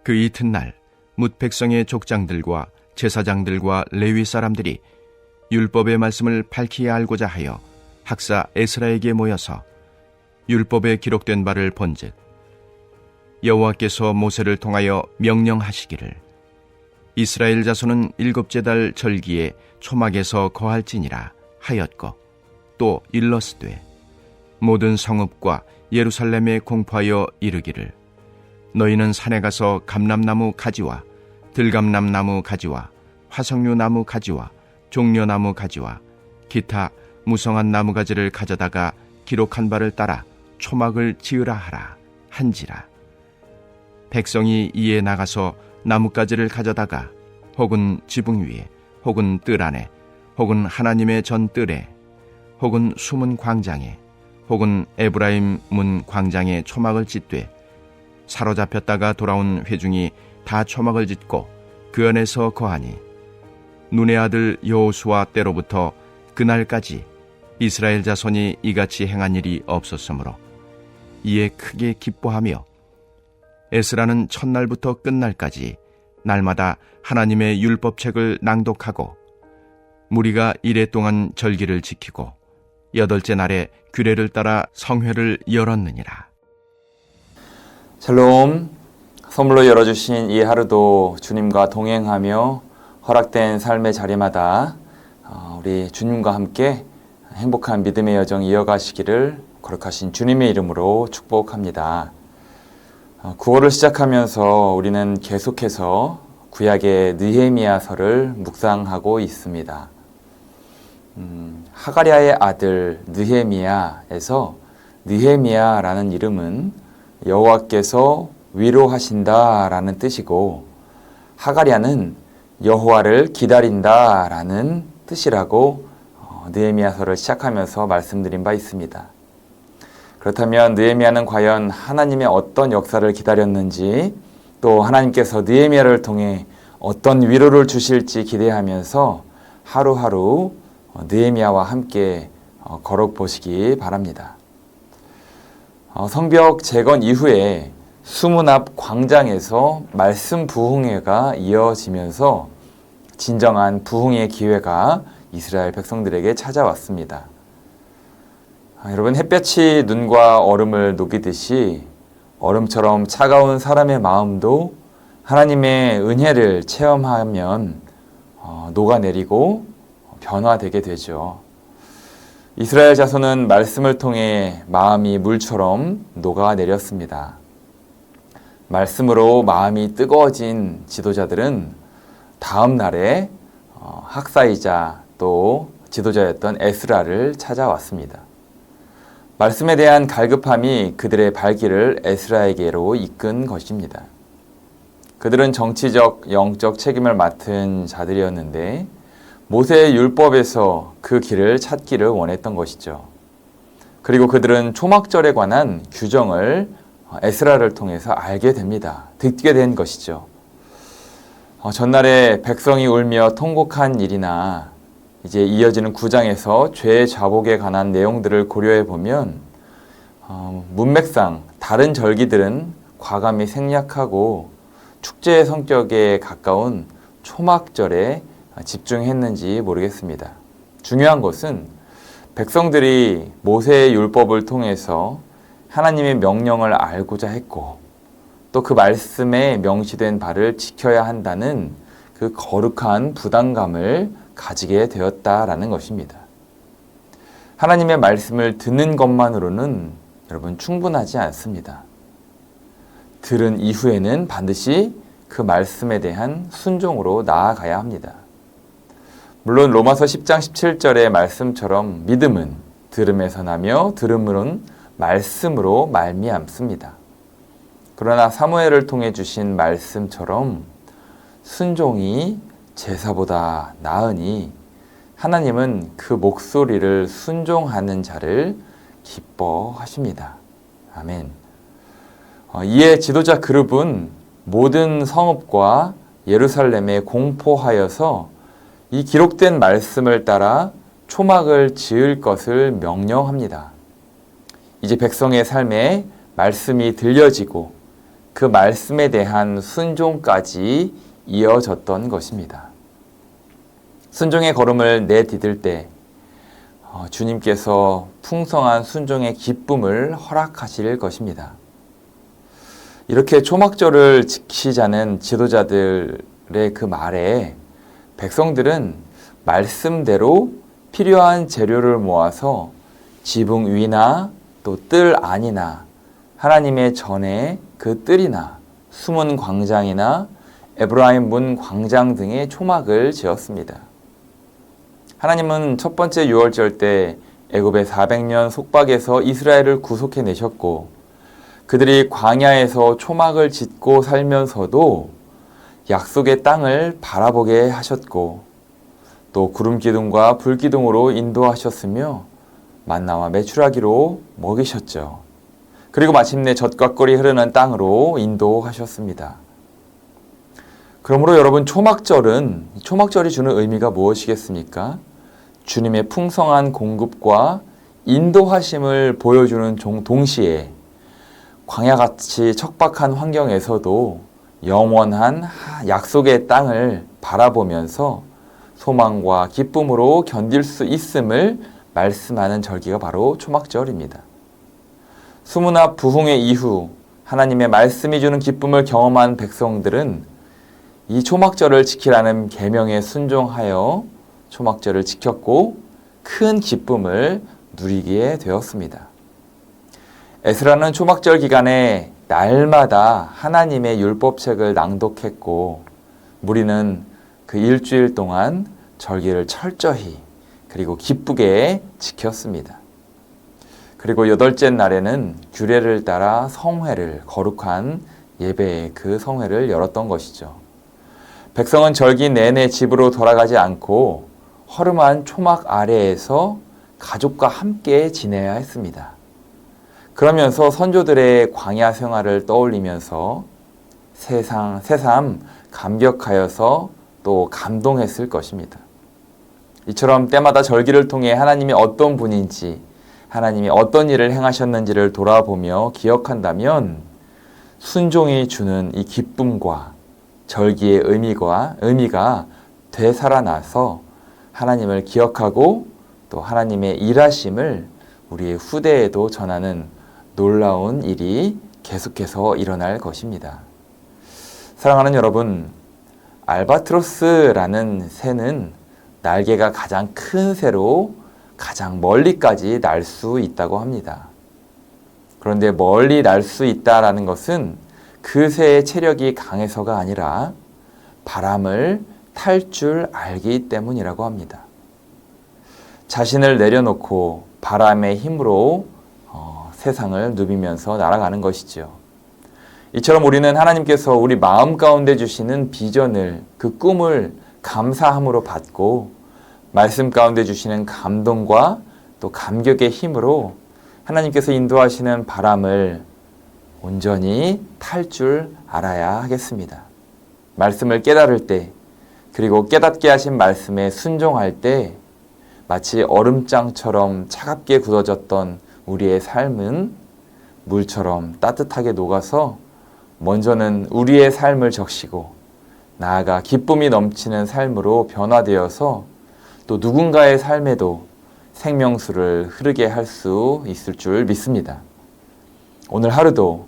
그 이튿날 뭇 백성의 족장들과 제사장들과 레위 사람들이 율법의 말씀을 밝히 알고자 하여 학사 에스라에게 모여서 율법에 기록된 바를 본즉 여호와께서 모세를 통하여 명령하시기를 이스라엘 자손은 일곱째 달 절기에 초막에서 거할지니라 하였고, 또 일러스되 모든 성읍과 예루살렘에 공포하여 이르기를 너희는 산에 가서 감람나무 가지와 들감람나무 가지와 화석류 나무 가지와 종려나무 가지와 기타 무성한 나무 가지를 가져다가 기록한 바를 따라 초막을 지으라 하라 한지라. 백성이 이에 나가서 나뭇가지를 가져다가 혹은 지붕 위에 혹은 뜰 안에 혹은 하나님의 전 뜰에 혹은 숨은 광장에 혹은 에브라임 문 광장에 초막을 짓되 사로잡혔다가 돌아온 회중이 다 초막을 짓고 그 안에서 거하니 눈의 아들 여호수아 때로부터 그날까지 이스라엘 자손이 이같이 행한 일이 없었으므로 이에 크게 기뻐하며 에스라는 첫날부터 끝날까지 날마다 하나님의 율법책을 낭독하고 무리가 이레 동안 절기를 지키고 여덟째 날에 규례를 따라 성회를 열었느니라. 샬롬. 선물로 열어주신 이 하루도 주님과 동행하며 허락된 삶의 자리마다 우리 주님과 함께 행복한 믿음의 여정 이어가시기를 거룩하신 주님의 이름으로 축복합니다. 9월을 시작하면서 우리는 계속해서 구약의 느헤미야서를 묵상하고 있습니다. 하가랴의 아들 느헤미야에서 느헤미야라는 이름은 여호와께서 위로하신다라는 뜻이고, 하가랴는 여호와를 기다린다라는 뜻이라고 느헤미야서를 시작하면서 말씀드린 바 있습니다. 그렇다면 느헤미야는 과연 하나님의 어떤 역사를 기다렸는지, 또 하나님께서 느헤미야를 통해 어떤 위로를 주실지 기대하면서 하루하루 느헤미야와 함께 걸어보시기 바랍니다. 성벽 재건 이후에 수문 앞 광장에서 말씀 부흥회가 이어지면서 진정한 부흥의 기회가 이스라엘 백성들에게 찾아왔습니다. 여러분, 햇볕이 눈과 얼음을 녹이듯이 얼음처럼 차가운 사람의 마음도 하나님의 은혜를 체험하면 녹아내리고 변화되게 되죠. 이스라엘 자손은 말씀을 통해 마음이 물처럼 녹아내렸습니다. 말씀으로 마음이 뜨거워진 지도자들은 다음 날에 학사이자 또 지도자였던 에스라를 찾아왔습니다. 말씀에 대한 갈급함이 그들의 발길을 에스라에게로 이끈 것입니다. 그들은 정치적, 영적 책임을 맡은 자들이었는데 모세의 율법에서 그 길을 찾기를 원했던 것이죠. 그리고 그들은 초막절에 관한 규정을 에스라를 통해서 알게 됩니다. 듣게 된 것이죠. 전날에 백성이 울며 통곡한 일이나 이제 이어지는 9장에서 죄 자복에 관한 내용들을 고려해 보면 문맥상 다른 절기들은 과감히 생략하고 축제의 성격에 가까운 초막절에 집중했는지 모르겠습니다. 중요한 것은 백성들이 모세의 율법을 통해서 하나님의 명령을 알고자 했고, 또 그 말씀에 명시된 바를 지켜야 한다는 그 거룩한 부담감을 가지게 되었다라는 것입니다. 하나님의 말씀을 듣는 것만으로는 여러분 충분하지 않습니다. 들은 이후에는 반드시 그 말씀에 대한 순종으로 나아가야 합니다. 물론 로마서 10장 17절의 말씀처럼 믿음은 들음에서 나며 들음은 말씀으로 말미암습니다. 그러나 사무엘을 통해 주신 말씀처럼 순종이 제사보다 나으니 하나님은 그 목소리를 순종하는 자를 기뻐하십니다. 아멘. 이에 지도자 그룹은 모든 성읍과 예루살렘에 공포하여서 이 기록된 말씀을 따라 초막을 지을 것을 명령합니다. 이제 백성의 삶에 말씀이 들려지고 그 말씀에 대한 순종까지 이어졌던 것입니다. 순종의 걸음을 내디딜 때 주님께서 풍성한 순종의 기쁨을 허락하실 것입니다. 이렇게 초막절을 지키자는 지도자들의 그 말에 백성들은 말씀대로 필요한 재료를 모아서 지붕 위나 또 뜰 안이나 하나님의 전에 그 뜰이나 숨은 광장이나 에브라임 문 광장 등의 초막을 지었습니다. 하나님은 첫 번째 유월절 때 애굽의 400년 속박에서 이스라엘을 구속해 내셨고 그들이 광야에서 초막을 짓고 살면서도 약속의 땅을 바라보게 하셨고 또 구름기둥과 불기둥으로 인도하셨으며 만나와 메추라기로 먹이셨죠. 그리고 마침내 젖과 꿀이 흐르는 땅으로 인도하셨습니다. 그러므로 여러분 초막절이 주는 의미가 무엇이겠습니까? 주님의 풍성한 공급과 인도하심을 보여주는 동시에 광야같이 척박한 환경에서도 영원한 약속의 땅을 바라보면서 소망과 기쁨으로 견딜 수 있음을 말씀하는 절기가 바로 초막절입니다. 수문화 부흥의 이후 하나님의 말씀이 주는 기쁨을 경험한 백성들은 이 초막절을 지키라는 계명에 순종하여 초막절을 지켰고 큰 기쁨을 누리게 되었습니다. 에스라는 초막절 기간에 날마다 하나님의 율법책을 낭독했고 무리는 그 일주일 동안 절기를 철저히 그리고 기쁘게 지켰습니다. 그리고 여덟째 날에는 규례를 따라 성회를 거룩한 예배의 그 성회를 열었던 것이죠. 백성은 절기 내내 집으로 돌아가지 않고 허름한 초막 아래에서 가족과 함께 지내야 했습니다. 그러면서 선조들의 광야 생활을 떠올리면서 새삼 감격하여서 또 감동했을 것입니다. 이처럼 때마다 절기를 통해 하나님이 어떤 분인지, 하나님이 어떤 일을 행하셨는지를 돌아보며 기억한다면 순종이 주는 이 기쁨과 절기의 의미가 되살아나서 하나님을 기억하고 또 하나님의 일하심을 우리의 후대에도 전하는 놀라운 일이 계속해서 일어날 것입니다. 사랑하는 여러분, 알바트로스라는 새는 날개가 가장 큰 새로 가장 멀리까지 날 수 있다고 합니다. 그런데 멀리 날 수 있다라는 것은 그 새의 체력이 강해서가 아니라 바람을 탈 줄 알기 때문이라고 합니다. 자신을 내려놓고 바람의 힘으로 세상을 누비면서 날아가는 것이죠. 이처럼 우리는 하나님께서 우리 마음 가운데 주시는 비전을, 그 꿈을 감사함으로 받고 말씀 가운데 주시는 감동과 또 감격의 힘으로 하나님께서 인도하시는 바람을 온전히 탈 줄 알아야 하겠습니다. 말씀을 깨달을 때, 그리고 깨닫게 하신 말씀에 순종할 때 마치 얼음장처럼 차갑게 굳어졌던 우리의 삶은 물처럼 따뜻하게 녹아서 먼저는 우리의 삶을 적시고 나아가 기쁨이 넘치는 삶으로 변화되어서 또 누군가의 삶에도 생명수를 흐르게 할 수 있을 줄 믿습니다. 오늘 하루도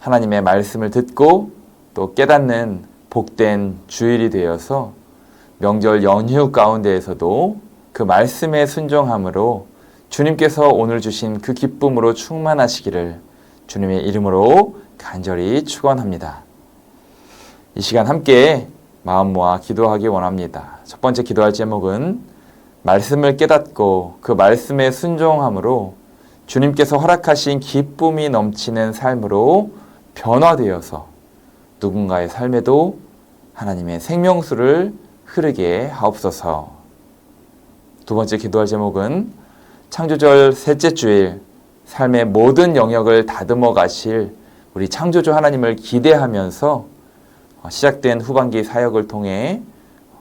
하나님의 말씀을 듣고 또 깨닫는 복된 주일이 되어서 명절 연휴 가운데에서도 그 말씀에 순종함으로 주님께서 오늘 주신 그 기쁨으로 충만하시기를 주님의 이름으로 간절히 축원합니다. 이 시간 함께 마음 모아 기도하기 원합니다. 첫 번째 기도할 제목은 말씀을 깨닫고 그 말씀에 순종함으로 주님께서 허락하신 기쁨이 넘치는 삶으로 변화되어서 누군가의 삶에도 하나님의 생명수를 흐르게 하옵소서. 두 번째 기도할 제목은 창조절 셋째 주일 삶의 모든 영역을 다듬어 가실 우리 창조주 하나님을 기대하면서 시작된 후반기 사역을 통해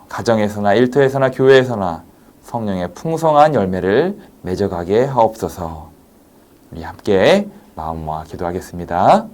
가정에서나 일터에서나 교회에서나 성령의 풍성한 열매를 맺어가게 하옵소서. 우리 함께 마음 모아 기도하겠습니다.